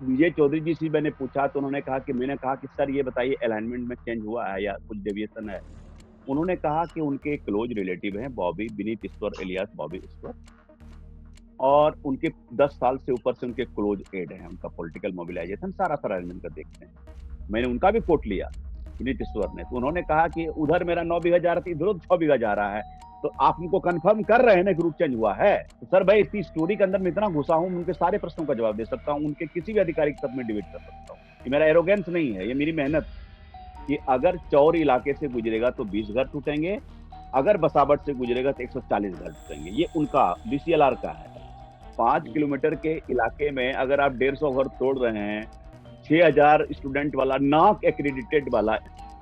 विजय चौधरी जी से मैंने पूछा तो मैंने कहा कि सर ये बताइए अलाइनमेंट में चेंज हुआ है या कुछ डेविएशन है? उन्होंने कहा कि उनके क्लोज रिलेटिव हैं बॉबी विनीत ईश्वर एलियास बॉबी ईश्वर, और उनके 10 साल से ऊपर से उनके क्लोज एड हैं, उनका पॉलिटिकल मोबिलाइजेशन सारा अरेंजमेंट का देखते हैं। मैंने उनका भी कोट लिया, विनीत ईश्वर ने, तो उन्होंने कहा कि उधर मेरा 9 बीघा जा रहा था, इधर 6 बीघा जा रहा है। तो आप उनको कन्फर्म कर रहे हैं ना कि रूट चेंज हुआ है? तो सर मैं इतनी स्टोरी के अंदर में इतना घुसा हूँ, उनके सारे प्रश्नों का जवाब दे सकता हूँ, उनके किसी भी अधिकारी के साथ मैं डिबेट कर सकता हूँ। ये मेरा एरोगेंस नहीं है, ये मेरी मेहनत, कि अगर चौर इलाके से गुजरेगा तो 20 घर टूटेंगे, अगर बसावट से गुजरेगा तो 140 घर टूटेंगे। ये उनका डीसीएलआर का है। 5 किलोमीटर के इलाके में अगर आप 150 घर तोड़ रहे हैं, 6000 स्टूडेंट वाला नॉक एक्रेडिटेड वाला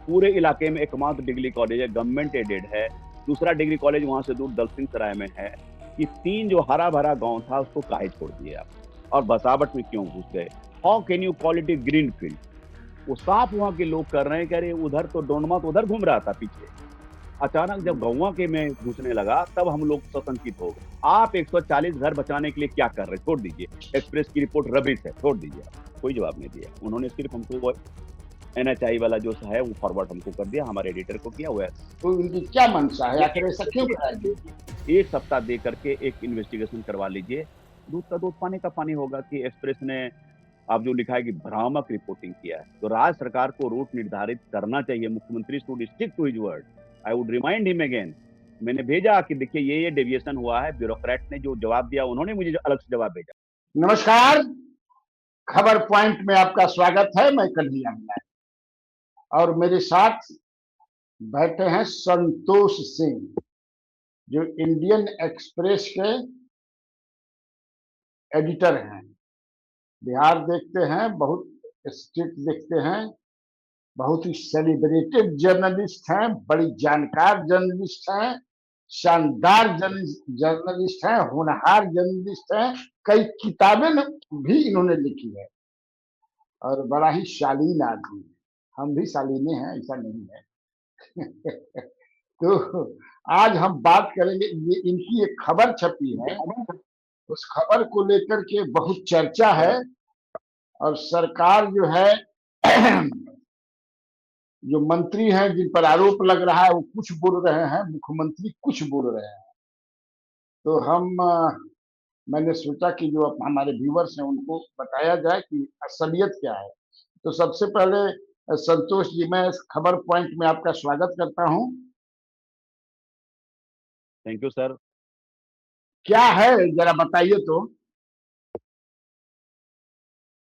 पूरे इलाके में एकमात्र डिग्री कॉलेज है, गवर्नमेंट एडेड है। दूसरा डिग्री कॉलेज वहां से दूर दलसिंह सराय में है। कि 3 जो हरा भरा गांव था उसको काहे छोड़ दिए आप, और बसावट में क्यों घुस गए? How can you call it a green field? वो साफ वहां के लोग कर रहे हैं, कह रहे उधर तो डोनमा तो उधर घूम रहा था पीछे, अचानक जब गौवा के में घुसने लगा तब हम लोग सशंकित हो गए। आप 140 घर बचाने के लिए क्या कर रहे हैं? छोड़ दीजिए। एक्सप्रेस की रिपोर्ट रबिश है, छोड़ दीजिए आप। कोई जवाब नहीं दिया उन्होंने, सिर्फ हमको वो एनएचआई वाला जो है वो फॉरवर्ड हमको कर दिया, हमारे एडिटर को किया हुआ है। तो उनकी क्या मंशा है, ये आखिर ऐसा क्यों कराएंगे? एक सप्ताह दे करके एक इन्वेस्टिगेशन करवा लीजिए, दूध का दूध पानी का पानी होगा कि एक्सप्रेस ने आप जो लिखा है कि भ्रामक रिपोर्टिंग किया है। तो राज्य सरकार को रूट निर्धारित करना चाहिए, मुख्यमंत्री should stick to his word. I would remind him again. मैंने भेजा कि देखिए ये डेविएशन हुआ है, ब्यूरोक्रेट ने जो जवाब दिया उन्होंने मुझे अलग से जवाब भेजा। नमस्कार, खबर पॉइंट में आपका स्वागत है। मैं कन्हैया और मेरे साथ बैठे हैं संतोष सिंह, जो इंडियन एक्सप्रेस के एडिटर हैं। बिहार देखते हैं, बहुत स्टेट देखते हैं, बहुत ही सेलिब्रेटेड जर्नलिस्ट हैं, बड़ी जानकार जर्नलिस्ट हैं, शानदार जर्नलिस्ट हैं, होनहार जर्नलिस्ट हैं। कई किताबें भी इन्होंने लिखी है और बड़ा ही शालीन आदमी है। हम भी शालीने हैं, ऐसा नहीं है। तो आज हम बात करेंगे, ये इनकी एक खबर छपी है, उस खबर को लेकर के बहुत चर्चा है। और सरकार जो है, जो मंत्री हैं जिन पर आरोप लग रहा है वो कुछ बोल रहे हैं, मुख्यमंत्री कुछ बोल रहे हैं। तो मैंने सोचा कि जो हमारे व्यूवर्स हैं उनको बताया जाए कि असलियत क्या है। तो सबसे पहले संतोष जी, मैं इस खबर पॉइंट में आपका स्वागत करता हूं। Thank you sir. क्या है, जरा बताइए तो।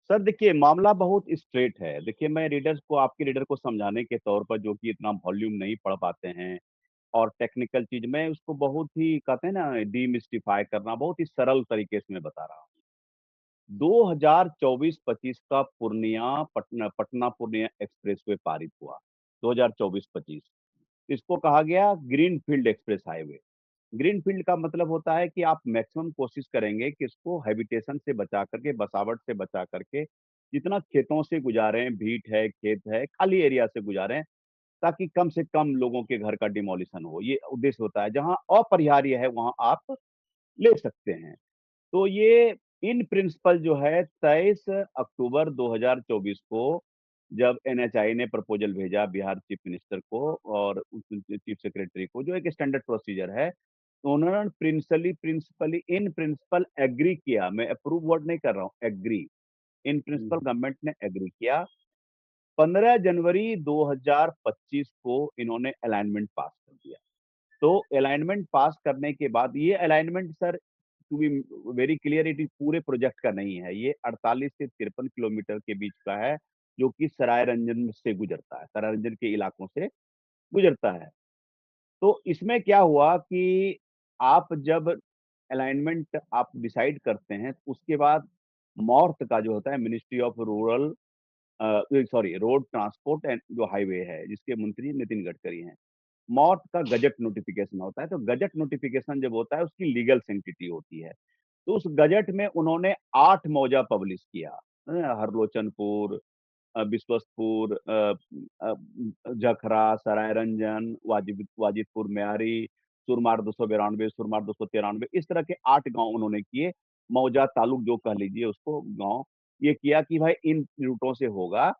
सर देखिए मामला बहुत स्ट्रेट है। देखिए मैं रीडर्स को, आपके रीडर को समझाने के तौर पर, जो कि इतना वॉल्यूम नहीं पढ़ पाते हैं और टेक्निकल चीज में उसको बहुत ही कहते हैं ना डीमिस्टिफाई करना, बहुत ही सरल तरीके से मैं बता रहा हूँ। 2024-25 का पूर्णिया पटना पटना पूर्णिया एक्सप्रेसवे पारित हुआ। 2024-25 इसको कहा गया green field express highway. Green field का मतलब होता है कि आप मैक्सिमम कोशिश करेंगे कि इसको हैबिटेशन से बचा करके, बसावट से बचा करके, जितना खेतों से गुजारें, भीट है, खेत है, खाली एरिया से गुजारें, ताकि कम से कम लोगों के घर का डिमोलिशन हो। ये उद्देश्य होता है। जहां अपरिहार्य है वहां आप ले सकते हैं। तो ये इन प्रिंसिपल जो है 23 अक्टूबर 2024 को जब एनएचआई ने प्रपोजल भेजा बिहार चीफ मिनिस्टर को और चीफ सेक्रेटरी को, जो एक स्टैंडर्ड प्रोसीजर है, तो उन्होंने प्रिंसिपली इन प्रिंसिपल एग्री किया। मैं अप्रूव वर्ड नहीं कर रहा हूँ, एग्री। इन प्रिंसिपल गवर्नमेंट ने एग्री किया। 15 जनवरी 2025 को इन्होंने अलाइनमेंट पास कर दिया। तो अलाइनमेंट पास करने के बाद, ये alignment sir to be very clear, it is पूरे प्रोजेक्ट का नहीं है, ये 48 से 53 किलोमीटर के बीच का है, जो कि सराय रंजन से गुजरता है, सराय रंजन के इलाकों से गुजरता है। तो इसमें क्या हुआ कि आप जब अलाइनमेंट आप डिसाइड करते हैं, तो उसके बाद मॉर्थ का जो होता है, ministry of rural sorry road transport and जो हाईवे है, जिसके मंत्री नितिन गडकरी हैं, मौत का गजट नोटिफिकेशन होता है। तो गजट नोटिफिकेशन जब होता है उसकी लीगल सेंटिटी होती है। तो उस गजट में उन्होंने 8 मौजा पब्लिश किया। हरलोचनपुर, बिस्वस्तपुर, जखरा, सरायरंजन, वाजिदपुर म्यारी, सुरमार 292, सुरमार 293, इस तरह के 8 गांव उन्होंने किए। मौजा तालुक जो कह लीजिए उसको गांव, ये किया कि भाई इन रूटों से होगा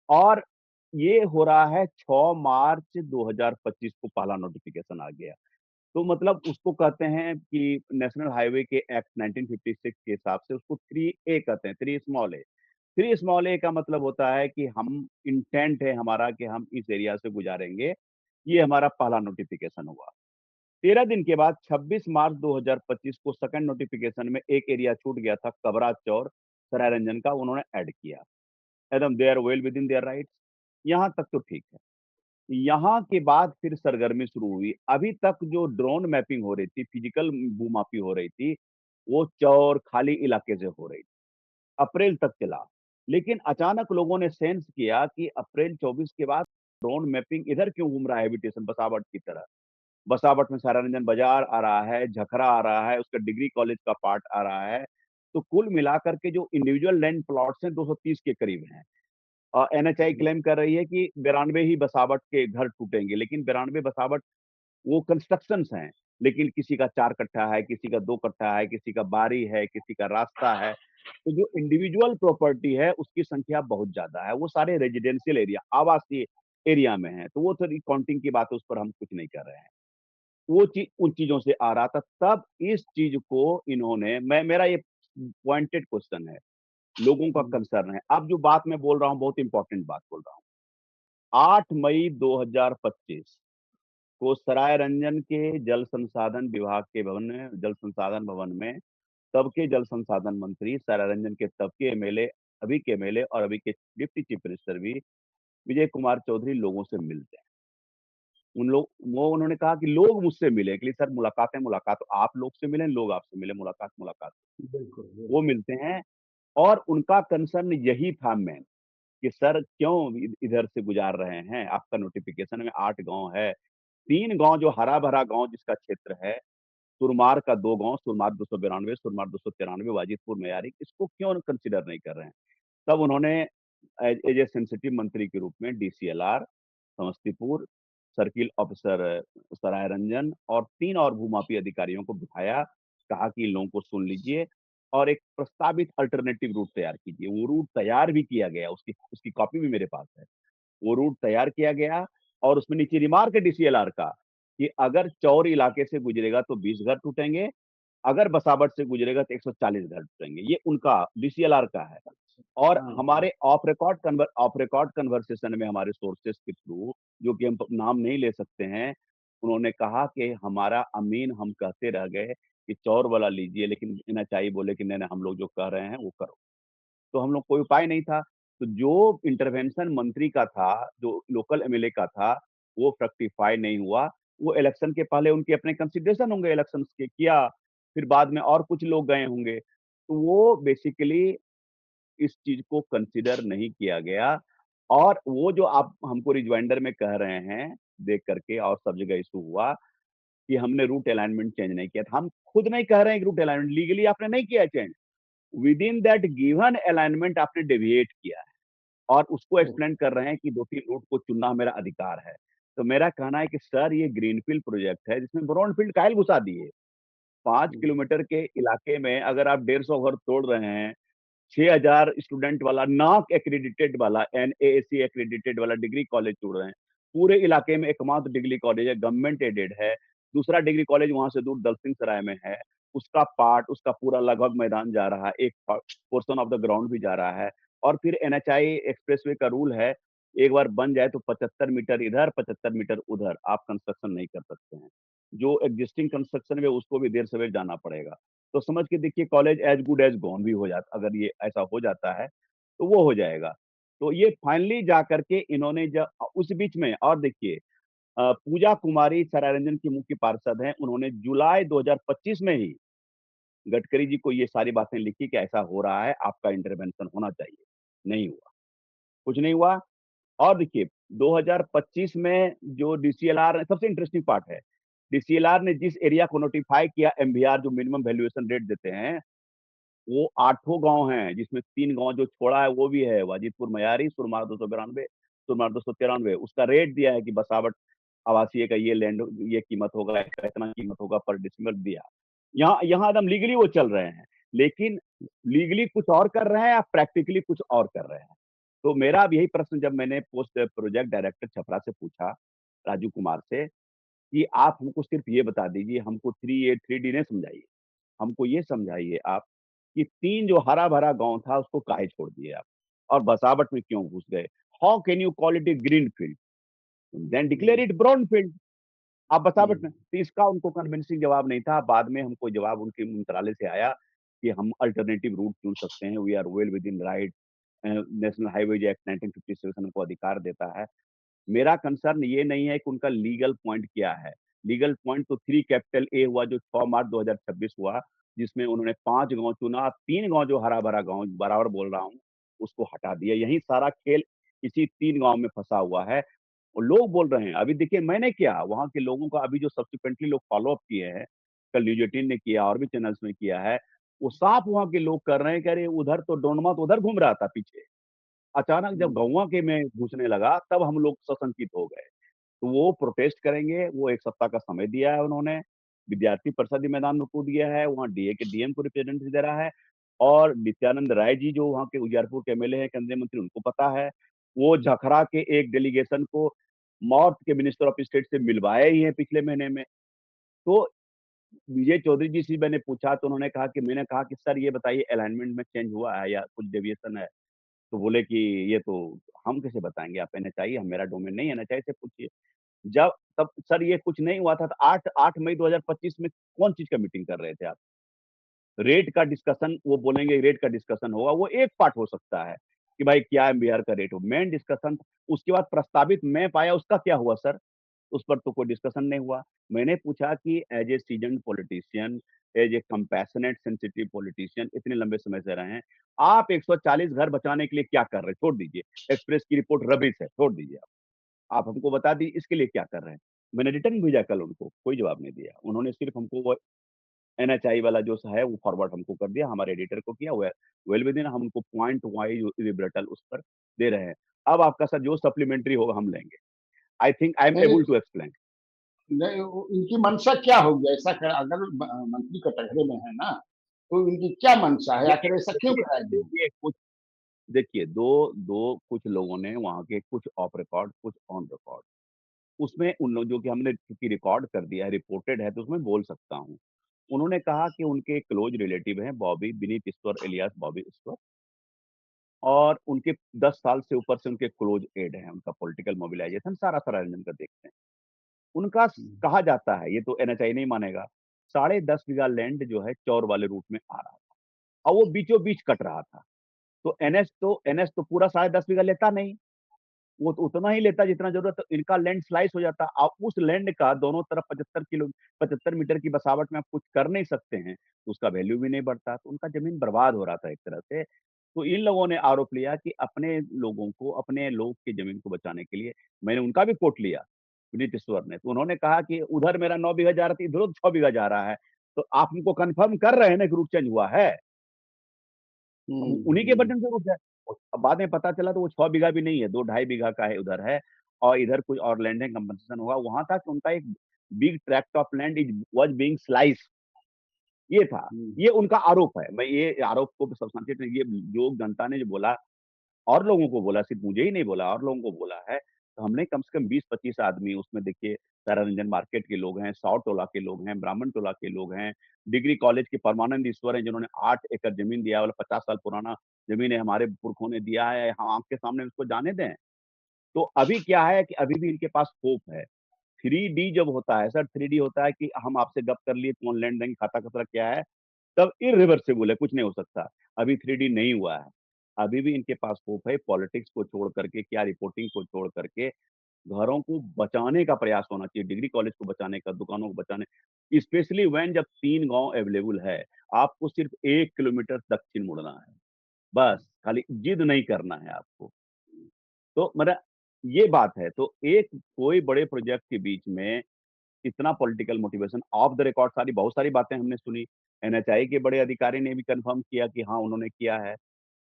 और ये हो रहा है 6 मार्च 2025 को पहला नोटिफिकेशन आ गया। तो मतलब उसको कहते हैं कि नेशनल हाईवे के एक्ट 1956 के हिसाब से उसको 3A कहते हैं, 3 स्मॉल ए। 3 स्मॉल ए का मतलब होता है कि हम इंटेंट है हमारा कि हम इस एरिया से गुजारेंगे। ये हमारा पहला नोटिफिकेशन हुआ। 13 दिन के बाद 26 मार्च 2025 को सेकंड नोटिफिकेशन में एक एरिया छूट गया था कबरा चौर सरायरंजन का, उन्होंने ऐड किया। एकदम they are well within their rights. यहाँ तक तो ठीक है। यहाँ के बाद फिर सरगर्मी शुरू हुई। अभी तक जो ड्रोन मैपिंग हो रही थी, फिजिकल भूमापी हो रही थी, वो चौर खाली इलाके से हो रही थी। अप्रैल तक चला। लेकिन अचानक लोगों ने सेंस किया कि अप्रैल 24 के बाद ड्रोन मैपिंग इधर क्यों घूम रहा है हैबिटेशन बसावट की तरह। बसावट में सारारंजन बाजार आ रहा है, झखरा आ रहा है, उसका डिग्री कॉलेज का पार्ट आ रहा है। तो कुल मिलाकर के जो इंडिविजुअल लैंड प्लॉट्स हैं 230 के करीब हैं। एनएचआई क्लेम कर रही है कि 92 ही बसावट के घर टूटेंगे, लेकिन 92 बसावट वो कंस्ट्रक्शंस हैं। लेकिन किसी का 4 कट्ठा है, किसी का 2 कट्ठा है, किसी का बारी है, किसी का रास्ता है। तो जो इंडिविजुअल प्रॉपर्टी है उसकी संख्या बहुत ज्यादा है। वो सारे रेजिडेंशियल एरिया, आवासीय एरिया में है। तो वो थोड़ी काउंटिंग की बात है, उस पर हम कुछ नहीं कर रहे हैं। वो चीज उन चीजों से आ रहा था। तब इस चीज को इन्होंने, मैं मेरा ये पॉइंटेड क्वेश्चन है, लोगों का कंसर्न है। अब जो बात मैं बोल रहा हूँ बहुत इंपॉर्टेंट बात बोल रहा हूँ। 8 मई 2025 को सरायरंजन के जल संसाधन विभाग के भवन में, जल संसाधन भवन में, तब के जल संसाधन मंत्री सरायरंजन के तब के एमएलए, अभी के एमएलए और अभी के डिप्टी चीफ मिनिस्टर भी विजय कुमार चौधरी लोगों से मिलते हैं। उन लोग वो उन्होंने कहा कि लोग मुझसे मिले कि सर मुलाकात है, मुलाकात आप लोग से मिले, लोग आपसे मिले, मुलाकात मुलाकात। बिल्कुल वो बिल्कुल। मिलते हैं और उनका कंसर्न यही था मेन कि सर क्यों इधर से गुजार रहे हैं। आपका नोटिफिकेशन में 8 गांव है, 3 गांव जो हरा भरा गांव जिसका क्षेत्र है, सुरमार का 2 गांव, सुरमार 292, सुरमार 293, वाजिदपुर मयारी, इसको क्यों कंसिडर नहीं कर रहे हैं। तब उन्होंने एज ए सेंसिटिव मंत्री के रूप में DCLR Samastipur, circle officer Sarairanjan और 3 और भूमाफी अधिकारियों को बिठाया। कहा कि इन लोगों को सुन लीजिए और एक प्रस्तावित अल्टरनेटिव रूट तैयार कीजिए। वो रूट तैयार भी किया गया, उसकी उसकी कॉपी भी मेरे पास है। वो रूट तैयार किया गया और उसमें नीचे रिमार्क है डीसीएलआर का कि अगर चौर इलाके से गुजरेगा तो 20 घर टूटेंगे, अगर बसावट से गुजरेगा तो 140 घर टूटेंगे। ये उनका डीसीएलआर का है। और हाँ हाँ। हमारे ऑफ रिकॉर्ड कन्वर्सेशन में हमारे सोर्सेस के थ्रू, जो कि हम नाम नहीं ले सकते हैं, उन्होंने कहा कि हमारा अमीन हम कहते रह गए कि चौर वाला लीजिए, लेकिन एनएचआई बोले कि नहीं नहीं हम लोग जो कह रहे हैं वो करो। तो हम लोग कोई उपाय नहीं था। तो जो इंटरवेंशन मंत्री का था, जो लोकल एमएलए का था, वो फ्रक्टिफाई नहीं हुआ। वो इलेक्शन के पहले उनके अपने कंसिडरेशन होंगे इलेक्शन के किया, फिर बाद में और कुछ लोग गए होंगे। तो वो बेसिकली इस चीज को कंसिडर नहीं किया गया। और वो जो आप हमको रिजवाइंडर में कह रहे हैं देख करके, और सब जगह इशू हुआ कि हमने रूट अलाइनमेंट चेंज नहीं किया था। हम खुद नहीं कह रहे हैं कि रूट अलाइनमेंट लीगली आपने नहीं किया change, with in that given alignment आपने डेविएट किया है और उसको एक्सप्लेन कर रहे हैं कि 2-3 रूट को चुनना मेरा अधिकार है। तो मेरा कहना है कि सर ये ग्रीनफील्ड प्रोजेक्ट है जिसमें ब्राउनफील्ड काहे घुसा दिए। 5 किलोमीटर के इलाके में अगर आप 150 घर तोड़ रहे हैं, 6,000 स्टूडेंट वाला, नॉक एक्रेडिटेड वाला, एनएएसी एक्रेडिटेड वाला डिग्री कॉलेज छोड़ रहे हैं। पूरे इलाके में एकमात्र डिग्री कॉलेज है, गवर्नमेंट एडेड है। दूसरा डिग्री कॉलेज वहां से दूर दलसिंह सराय में है। उसका पार्ट, उसका पूरा लगभग मैदान जा रहा है, एक पोर्शन ऑफ द ग्राउंड भी जा रहा है। और फिर एनएचआई एक्सप्रेसवे का रूल है, एक बार बन जाए तो 75 मीटर इधर 75 मीटर उधर आप कंस्ट्रक्शन नहीं कर सकते हैं। जो एग्जिस्टिंग कंस्ट्रक्शन है उसको भी देर सवेर जाना पड़ेगा। तो समझ के देखिए college as good as gone भी हो जाता, अगर ये ऐसा हो जाता है तो वो हो जाएगा। तो ये फाइनली जा करके इन्होंने जब उस बीच में, और देखिए पूजा कुमारी सरायरंजन की मुख्य पार्षद हैं, उन्होंने जुलाई 2025 में ही गडकरी जी को ये सारी बातें लिखी कि ऐसा हो रहा है, आपका इंटरवेंशन होना चाहिए। नहीं हुआ, कुछ नहीं हुआ। और देखिए 2025 में जो डीसीएलआर, सबसे इंटरेस्टिंग पार्ट है, डीसीएलआर ने जिस एरिया को नोटिफाई किया एमवीआर जो मिनिमम वैल्यूएशन रेट देते हैं, वो 8 गांव हैं जिसमें 3 गांव जो छोड़ा है वो भी है, वाजिदपुर मयारी, सुरमार 292, सुरमार 293। उसका रेट दिया है कि बसावट आवासीय का ये लैंड, ये कीमत होगा, इतना कीमत होगा पर डिसमिल दिया। यहाँ यहाँ एकदम लीगली वो चल रहे हैं। लेकिन लीगली कुछ और कर रहे हैं या प्रैक्टिकली कुछ और कर रहे हैं। तो मेरा अब यही प्रश्न जब मैंने पोस्ट प्रोजेक्ट डायरेक्टर छपरा से पूछा, राजू कुमार से, कि आप हमको सिर्फ़ ये बता दीजिए, हमको 3A 3D नहीं समझाइए। हमको ये समझाइए आप कि 3 जो हरा-भरा गाँव था उसको काहे छोड़ दिए आप? और बसावट में क्यों घुस गए? How can you call it a green field? Then declare hmm, it brown field. आप बसावट में, हम्म, तो इसका उनको कन्विंसिंग जवाब नहीं था। बाद में हमको जवाब उनके मंत्रालय से आया कि हम अल्टरनेटिव रूट चुन सकते हैं, we are well within right, national highways act 1957 हमको अधिकार देता है। मेरा कंसर्न ये नहीं है कि उनका लीगल पॉइंट क्या है। लीगल पॉइंट तो 3 कैपिटल ए हुआ जो 6 मार्च 2026 हुआ, जिसमें उन्होंने 5 गाँव चुना, 3 गाँव जो हरा-भरा गाँव बराबर बोल रहा हूँ, उसको हटा दिया। यही सारा खेल इसी 3 गाँव में फँसा हुआ है। और लोग बोल रहे हैं, अभी देखिए मैंने क्या, वहाँ के लोगों का अभी जो सब्सिक्वेंटली लोग फ़ॉलो अप किए हैं, कल न्यूज़ 18 ने किया और भी चैनल्स ने किया है, वो साफ वहाँ के लोग कर रहे हैं कि अरे उधर तो डोनमा तो उधर घूम रहा था पीछे। अचानक जब हम्म, गौवा के में घुसने लगा, तब हम लोग सशंकित हो गए। तो वो प्रोटेस्ट करेंगे, वो 1 सप्ताह का समय दिया है उन्होंने। विद्यार्थी परिषद भी मैदान में कूद गया है, वहाँ डीए के डीएम को रिप्रेजेंटेटिव दे रहा है और नित्यानंद राय जी जो वहाँ के उजियारपुर के एमएलए हैं, केंद्रीय मंत्री, उनको पता है। वो झखरा के एक डेलीगेशन को नॉर्थ के मिनिस्टर ऑफ स्टेट से मिलवाए ही हैं पिछले महीने में। तो विजय चौधरी जी से मैंने पूछा तो उन्होंने कहा कि मैंने कहा कि सर ये बताइए अलाइनमेंट में चेंज हुआ है या कुछ डेविएशन है? तो बोले कि ये तो हम कैसे बताएँगे, आप एनएचआई, हम मेरा डोमेन नहीं है, एनएचआई से पूछिए। जब तब सर ये कुछ नहीं हुआ था तो 8 मई 2025 में कौन चीज़ का मीटिंग कर रहे थे आप? रेट का डिस्कशन वो बोलेंगे रेट का डिस्कशन होगा, वो एक पार्ट हो सकता है, कि भाई क्या एमबीआर का रेट हो। मेन डिस्कशन उसके बाद प्रस्तावित मैप आया उसका क्या हुआ सर? उस पर तो कोई डिस्कशन नहीं हुआ। मैंने पूछा कि as a seasoned politician, as a compassionate sensitive politician इतने लंबे समय से रहे हैं, आप 140 घर बचाने के लिए क्या कर रहे हैं? छोड़ दीजिए। एक्सप्रेस की रिपोर्ट रबिश है, छोड़ दीजिए आप। आप हमको बता दीजिए इसके लिए क्या कर रहे हैं? मैंने रिटर्न भेजा कल उनको, कोई जवाब नहीं दिया। उन्होंने सिर्फ़ हमको वो एनएचआई वाला जो है वो फॉरवर्ड हमको कर दिया, हमारे एडिटर को किया, वेल विदिन हम उनको पॉइंट वाइज़ रिब्रेटल उस पर दे रहे हैं। अब आपका सर जो सप्लीमेंट्री होगा हम लेंगे। आई थिंक आई एम नहीं एबल टू एक्सप्लेन। नहीं, इनकी मंशा क्या होगी? ऐसा कर, अगर मंत्री कटघरे में है ना, तो इनकी क्या मंशा है? देखिए आखिर ऐसा क्यों देखिए कराएंगे? देखिए कुछ देखिए 2 2 कुछ लोगों ने वहाँ के कुछ ऑफ रिकॉर्ड, कुछ ऑन रिकॉर्ड, उसमें उन लोग जो कि हमने चूँकि रिकॉर्ड कर दिया है, रिपोर्टेड है तो उसमें बोल सकता हूँ। उन्होंने कहा कि उनके क्लोज़ रिलेटिव हैं बॉबी विनीत ईश्वर एलियास बॉबी ईश्वर और उनके 10 साल से ऊपर से उनके क्लोज़ एड हैं, उनका पॉलिटिकल मोबिलाइज़ेशन सारा-सारा रंजन का देखते हैं। उनका कहा जाता है, ये तो एनएचआई नहीं मानेगा, साढ़े 10 बीघा लैंड जो है चौर वाले रूट में आ रहा था और वो बीचों-बीच कट रहा था। तो एनएच तो पूरा साढ़े 10 बीघा लेता नहीं, वो तो उतना ही लेता जितना ज़रूरत है, इनका लैंड स्लाइस हो जाता। आप उस लैंड का दोनों तरफ 75 मीटर की बसावट में आप कुछ कर नहीं सकते हैं, तो उसका वैल्यू भी नहीं बढ़ता, तो उनका ज़मीन बर्बाद हो रहा था एक तरह से। तो इन लोगों ने आरोप लिया कि अपने लोगों को, अपने लोग की ज़मीन को बचाने के लिए मैंने उनका भी कोट लिया, विनीत ईश्वर ने, तो उन्होंने कहा कि उधर मेरा 9 बीघा जा रहा था, इधर 6 बीघा जा रहा है, तो आप हमको कन्फर्म कर रहे हैं ना कि रूट चेंज हुआ है? उन्हीं के हम्म, बटन से रुक गए। अब बाद में पता चला तो वो 6 बीघा भी नहीं है, 2 ढाई बीघा का है उधर है और इधर कुछ और लैंड है कंपनसेशन होगा। वहाँ था कि उनका एक big tract of land is was being sliced ये था। हम्म, ये उनका आरोप है। मैं ये आरोप को सब्सटेंटिएट नहीं ये जो जनता ने जो बोला और लोगों को बोला, सिर्फ़ मुझे ही नहीं बोला और लोगों को बोला है। तो हमने कम से कम 20-25 आदमी उसमें देखिए तारारंजन मार्केट के लोग हैं, सौ टोला के लोग हैं, ब्राह्मण टोला के लोग हैं, डिग्री कॉलेज के परमानंद ईश्वर हैं जिन्होंने 8 एकड़ ज़मीन दिया वाला 50 साल पुराना ज़मीन है हमारे पुरखों ने दिया है, हम आँख के सामने उसको जाने दें? तो अभी क्या है कि अभी भी इनके पास स्कोप है। 3D जब होता है सर 3D होता है कि हम आपसे गप कर लिए कौन लैंड देंगे, खाता-खतरा क्या है, तब इर्रिवर्सिबल है, कुछ नहीं हो सकता। अभी 3D नहीं हुआ है। अभी भी इनके पास स्कोप है, पॉलिटिक्स को छोड़ करके, क्या रिपोर्टिंग को छोड़ करके, घरों को बचाने का प्रयास होना चाहिए, डिग्री कॉलेज को बचाने का, दुकानों को बचाने स्पेशली व्हेन जब 3 गाँव अवेलेबल है, आपको सिर्फ 1 किलोमीटर दक्षिण मुड़ना है, बस, खाली जिद नहीं करना है आपको। तो मतलब ये बात है, तो एक कोई बड़े प्रोजेक्ट के बीच में इतना political motivation of the record सारी बहुत सारी बातें हमने सुनी। एनएचआई के बड़े अधिकारी ने भी कन्फर्म किया कि हाँ, उन्होंने किया है।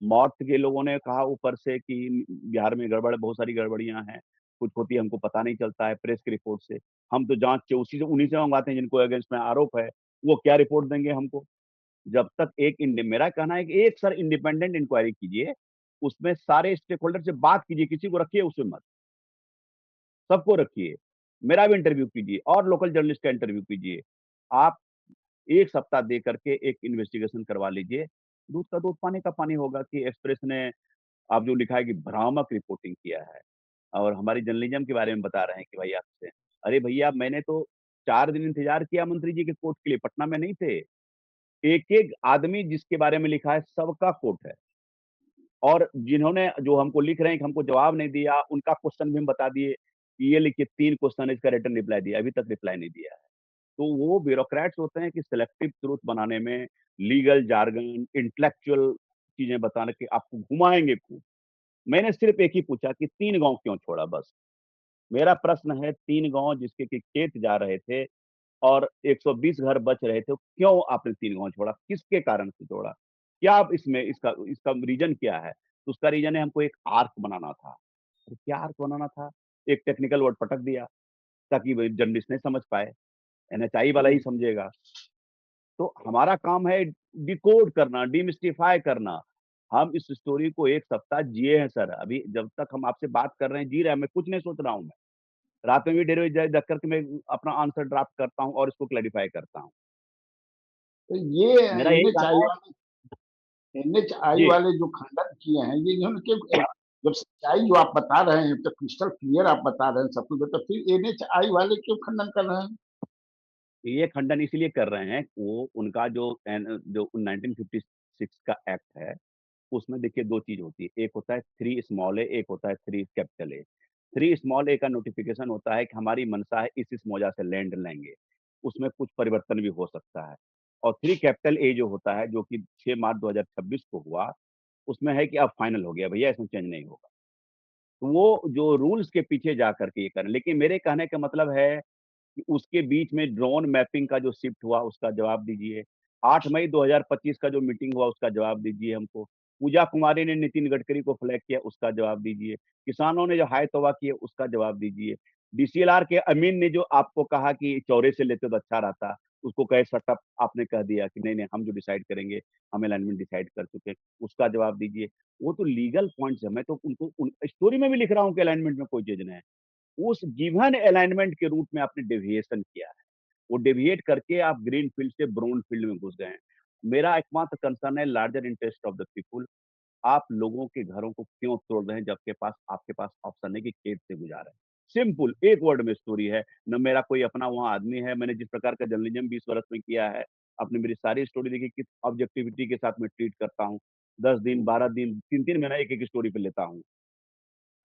नॉर्थ के लोगों ने कहा ऊपर से कि बिहार में गड़बड़ बहुत सारी गड़बड़ियाँ हैं, कुछ होती है हमको पता नहीं चलता है प्रेस की रिपोर्ट से। हम तो जाँच उन्हीं से मँगवाते हैं जिनको अगेंस्ट में आरोप है, वो क्या रिपोर्ट देंगे हमको? जब तक मेरा कहना है कि एक सर इंडिपेंडेंट इंक्वायरी कीजिए, उसमें सारे स्टेक होल्डर से बात कीजिए, किसी को रखिए उसमें मत, सबको रखिए। मेरा भी इंटरव्यू कीजिए और लोकल जर्नलिस्ट का इंटरव्यू कीजिए। आप 1 सप्ताह दे करके एक इन्वेस्टिगेशन करवा लीजिए, दूध का दूध, पानी का पानी होगा कि एक्सप्रेस ने अब जो लिखा है कि भ्रामक रिपोर्टिंग किया है और हमारी जर्नलिज्म के बारे में बता रहे हैं कि भाई आपसे। अरे भैया, मैंने तो 4 दिन इंतज़ार किया मंत्री जी के कोर्ट के लिए, पटना में नहीं थे। एक-एक आदमी जिसके बारे में लिखा है, सबका कोर्ट है। और जिन्होंने जो हमको लिख रहे हैं कि हमको जवाब नहीं दिया, उनका क्वेश्चन भी हम बता दिए कि ये लिखिए 3 क्वेश्चन है, इसका रिटर्न रिप्लाई दिया, अभी तक रिप्लाई नहीं दिया है। तो वो ब्यूरोक्रेट्स होते हैं कि सिलेक्टिव ट्रुथ बनाने में लीगल जार्गन, इंटेलेक्चुअल चीज़ें बताने के आपको घुमाएँगे खूब। मैंने सिर्फ़ एक ही पूछा कि 3 गाँव क्यों छोड़ा बस? मेरा प्रश्न है 3 गाँव जिसके कि खेत जा रहे थे और 120 घर बच रहे थे, क्यों आपने 3 गाँव छोड़ा? किसके कारण से छोड़ा? क्या आप इसमें इसका इसका रीज़न क्या है? तो उसका रीज़न है हमको एक आर्क बनाना था। तो क्या आर्क बनाना था? एक टेक्निकल वर्ड पटक दिया ताकि व जर्नलिस्ट नहीं समझ पाए, एनएचआई वाला ही समझेगा। तो हमारा काम है डिकोड करना, डिमिस्टिफाई करना। हम इस स्टोरी को 1 सप्ताह जिए हैं सर। अभी जब तक हम आपसे बात कर रहे हैं, जी रहे हैं, मैं कुछ नहीं सोच रहा हूँ मैं। रात में भी डेढ़ बजे जग कर के मैं अपना आंसर ड्राफ्ट करता हूँ और इसको क्लैरिफ़ाई करता हूँ। तो ये मेरा यही एनएचआई कहना है। वाले एनएचआई जी, वाले जो खंडन किए हैं, ये इन्होंने क्यों जब सच्चाई जो आप बता रहे हैं, तो क्रिस्टल क्लियर आप बता रहे हैं सब कुछ, तो फिर एनएचआई वाले क्यों खंडन कर रहे हैं? ये खंडन इसलिए कर रहे हैं, वो उनका जो 1956 का एक्ट है, उसमें देखिए 2 चीज़ होती है। एक होता है 3 स्मॉल ए, एक होता है 3 कैपिटल ए। 3 स्मॉल ए का नोटिफ़िकेशन होता है कि हमारी मंशा है इस मौजा से लैंड लेंगे। उसमें कुछ परिवर्तन भी हो सकता है। और 3 कैपिटल ए जो होता है, जो कि 6 मार्च 2026 को हुआ, उसमें है कि अब फाइनल हो गया भैया, इसमें चेंज नहीं होगा। तो वो जो रूल्स के पीछे जा कर के ये करें। लेकिन मेरे कहने का मतलब है कि उसके बीच में ड्रोन मैपिंग का जो शिफ्ट हुआ उसका जवाब दीजिए। 8 मई 2025 का जो मीटिंग हुआ उसका जवाब दीजिए हमको। पूजा कुमारी ने नितिन गडकरी को फ्लैग किया उसका जवाब दीजिए। किसानों ने जो हाय तौबा किए उसका जवाब दीजिए। डीसीएलआर के अमीन ने जो आपको कहा कि चौड़े से लेते तो अच्छा रहता, उसको कहे शट अप, आपने कह दिया कि नहीं, नहीं हम जो डिसाइड करेंगे, हम अलाइनमेंट डिसाइड कर चुके हैं, उसका जवाब दीजिए। वो तो लीगल पॉइंट्स है, मैं तो उनको स्टोरी में भी लिख रहा हूँ कि अलाइनमेंट में कोई चीज़ नहीं है। उस गिवन अलाइनमेंट के रूट में आपने डेविएशन किया है। वो डेविएट करके आप ग्रीन फील्ड से ब्राउन फील्ड में घुस गए हैं। मेरा एकमात्र कंसर्न है larger interest of the people. आप लोगों के घरों को क्यों तोड़ रहे हैं जबकि पास आपके पास ऑप्शन है कि खेत से गुजारें। सिंपल एक वर्ड में स्टोरी है। न मेरा कोई अपना वहाँ आदमी है, मैंने जिस प्रकार का जर्नलिज्म 20 वर्ष में किया है, आपने मेरी सारी स्टोरी देखी किस ऑब्जेक्टिविटी के साथ मैं ट्रीट करता हूँ। 10 दिन, 12 दिन, 3-3 महीना एक-एक स्टोरी पे लेता हूँ।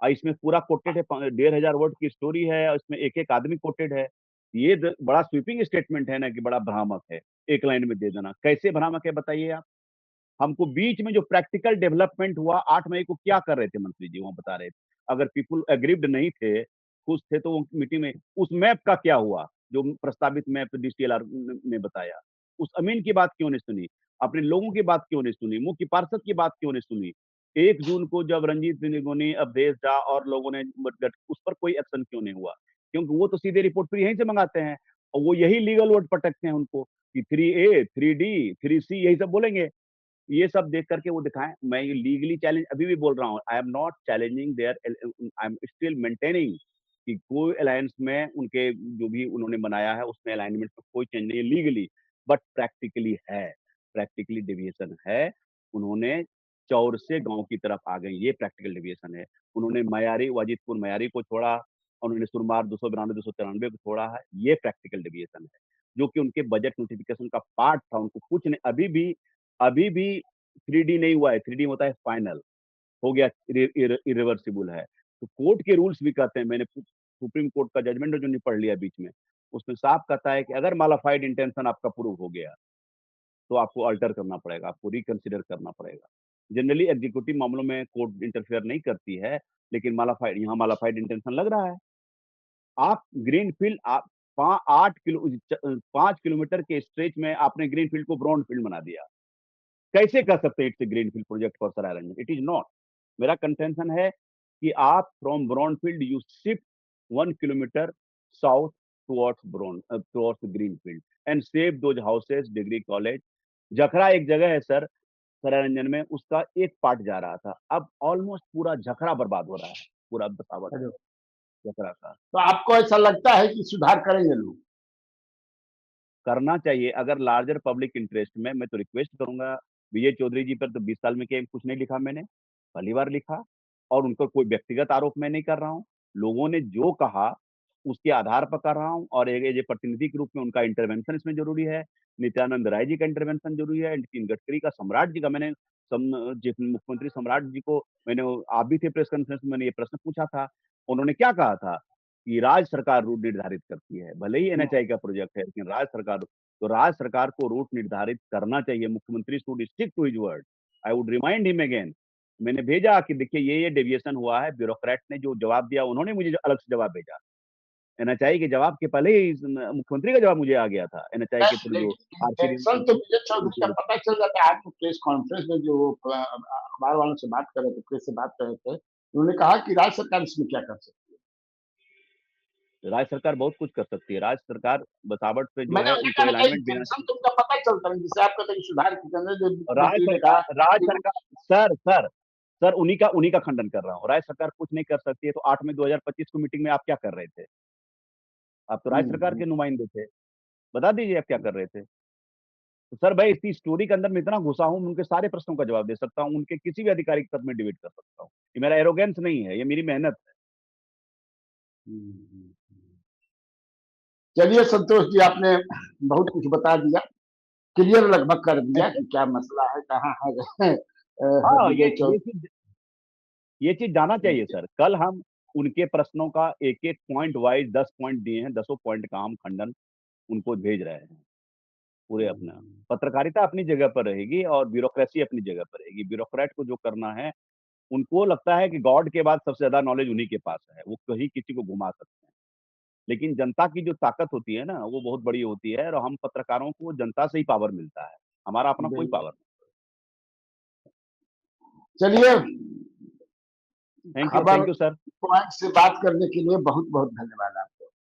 इसमें पूरा कोटेड है, 1500 वर्ड की स्टोरी है और इसमें एक-एक आदमी कोटेड है। ये बड़ा स्वीपिंग स्टेटमेंट है ना कि बड़ा भ्रामक है, एक लाइन में दे देना। कैसे भ्रामक है बताइए आप? हमको बीच में जो प्रैक्टिकल डेवलपमेंट हुआ 8 मई को क्या कर रहे थे मंत्री जी वो बता रहे थे। अगर पीपल एग्रीव्ड नहीं थे, खुश थे तो वो मीटिंग में उस मैप का क्या हुआ? जो प्रस्तावित मैप डीसीएलआर ने बताया। उस अमीन की बात क्यों नहीं सुनी? अपने लोगों की बात क्यों नहीं सुनी? मुख्य पार्षद की बात क्यों नहीं सुनी? 1 जून को जब रंजीत निगोनी, अवधेश झा और लोगों ने उस पर कोई एक्शन क्यों नहीं हुआ? क्योंकि वो तो सीधे रिपोर्ट फिर यहीं से मँगाते हैं और वो यही लीगल वर्ड पटकते हैं उनको कि 3A, 3D, 3C यही सब बोलेंगे। ये सब देख करके वो दिखाएँ, मैं ये लीगली चैलेंज अभी भी बोल रहा हूँ, I am not challenging there I am still maintaining कि कोई अलायंस में उनके जो भी उन्होंने बनाया है, उसमें अलाइनमेंट में कोई चेंज नहीं है लीगली, बट प्रैक्टिकली है, प्रैक्टिकली डेविएशन है। उन्होंने चौर से गाँव की तरफ आ गए, ये प्रैक्टिकल डेविएशन है। उन्होंने मयारी वाजिदपुर मयारी को छोड़ा, उन्होंने सुरमार 292 293 को छोड़ा है, ये प्रैक्टिकल डेविएशन है, जो कि उनके बजट नोटिफिकेशन का पार्ट था, उनको कुछ नहीं अभी भी 3D नहीं हुआ है, 3D होता है फाइनल, हो गया इरिवर्सिबल है। तो कोर्ट के रूल्स भी कहते हैं, मैंने सुप्रीम कोर्ट का जजमेंट जो नहीं पढ़ लिया बीच में, उसमें साफ कहता है कि अगर मैलिफाइड इंटेंशन आपका प्रूव हो गया, तो आपको अल्टर करना पड़ेगा, आपको रिकंसिडर करना पड़ेगा। जनरली एग्जीक्यूटिव मामलों में कोर्ट इंटरफेयर नहीं करती है, लेकिन मैलिफाइड इंटेंशन लग रहा है। आप ग्रीन फील्ड आप 8 5 किलोमीटर के स्ट्रेच में आपने ग्रीन फील्ड को ब्राउन फील्ड बना दिया। कैसे कह सकते हैं it's a greenfield project for sir island? It is not. मेरा कंटेंशन है कि आप from brownfield you shift 1 kilometre south towards towards greenfield and save those houses, degree college जखरा एक जगह है सर, सरायरंजन में, उसका एक पार्ट जा रहा था। अब ऑलमोस्ट पूरा जखरा बर्बाद हो रहा है, पूरा बसावट अरे, जखरा का। तो आपको ऐसा लगता है कि सुधार करेंगे लोग? करना चाहिए अगर लार्जर पब्लिक इंटरेस्ट में। मैं तो रिक्वेस्ट करूंगा, विजय चौधरी जी पर तो 20 साल में क्या कुछ नहीं लिखा मैंने, पहली बार लिखा। और उनको कोई व्यक्तिगत आरोप मैं नहीं कर रहा हूँ। लोगों ने जो कहा उसके आधार पर कर रहा हूँ, और एक ये प्रतिनिधि के रूप में उनका इंटरवेंशन इसमें जरूरी है। नित्यानंद राय जी का इंटरवेंशन जरूरी है, नितिन गडकरी का, सम्राट जी का। मैंने मुख्यमंत्री सम्राट जी को, मैंने, आप भी थे प्रेस कॉन्फ्रेंस में, मैंने ये प्रश्न पूछा था। उन्होंने क्या कहा था कि राज्य सरकार रूट निर्धारित करती है, भले ही एनएचआई का प्रोजेक्ट है, लेकिन राज्य सरकार को रूट निर्धारित करना चाहिए। मुख्यमंत्री should stick to his word. I would remind him again. मैंने भेजा कि देखिए ये डेविएशन हुआ है, ब्यूरोक्रेट ने जो जवाब दिया, उन्होंने मुझे अलग से जवाब भेजा। एनएचआई के जवाब के पहले ही मुख्यमंत्री का जवाब मुझे आ गया था, एनएचआई के थ्रू जो लेकिन आरसी। इंटेंशन तो विजय चौधरी का पता चल जाता है। आज तो प्रेस कॉन्फ्रेंस में जो अखबार वालों से बात कर रहे थे, प्रेस से बात कर रहे थे, उन्होंने कहा कि राज्य सरकार इसमें क्या कर सकती राज्य सरकार बहुत कुछ कर सकती है। राज्य सरकार बसावट पे है। जो मैंने है उन्हें उनको कहा अलाइनमेंट देना इंटेंशन चाहिए। तो उनका पता चलता है, जिसे आप कहते हैं कि सुधार की करने जो राज्य मुख्यमंत्री ने कहा सरकार राज्य कि सरकार सर सर सर उन्हीं का खंडन कर रहा हूँ। राज्य सरकार कुछ नहीं कर सकती है तो 8 मई 2025 को मीटिंग में आप क्या कर रहे थे? आप तो राज्य सरकार हम्म, के नुमाइंदे थे। बता दीजिए आप क्या कर रहे थे? तो सर भाई, इसी स्टोरी के अंदर मैं इतना घुसा हूँ, उनके सारे प्रश्नों का जवाब दे सकता हूँ, उनके किसी भी अधिकारी के साथ मैं डिबेट कर सकता हूँ। ये मेरा एरोगेंस नहीं है, ये मेरी मेहनत है। हम्म। चलिए संतोष जी, आपने बहुत कुछ बता दिया, क्लियर लगभग कर दिया कि क्या मसला है, कहाँ है हाँ, विजय चौधरी। ये चीज जाना चाहिए सर। कल हम उनके प्रश्नों का एक एक पॉइंट वाइज 10 पॉइंट दिए हैं, 10 पॉइंट का हम खंडन उनको भेज रहे हैं पूरे अपना। पत्रकारिता अपनी जगह पर रहेगी और ब्यूरोक्रेसी अपनी जगह पर रहेगी। ब्यूरोक्रेट को जो करना है, उनको लगता है कि गॉड के बाद सबसे ज्यादा नॉलेज उन्हीं के पास है, वो कहीं किसी को घुमा सकते हैं। लेकिन जनता की जो ताकत होती है ना, वो बहुत बड़ी होती है, और हम पत्रकारों को जनता से ही पावर मिलता है। हमारा अपना कोई पावर चलिए, नहीं। थैंक खबर यू सर। पॉइंट से बात करने के लिए बहुत बहुत धन्यवाद।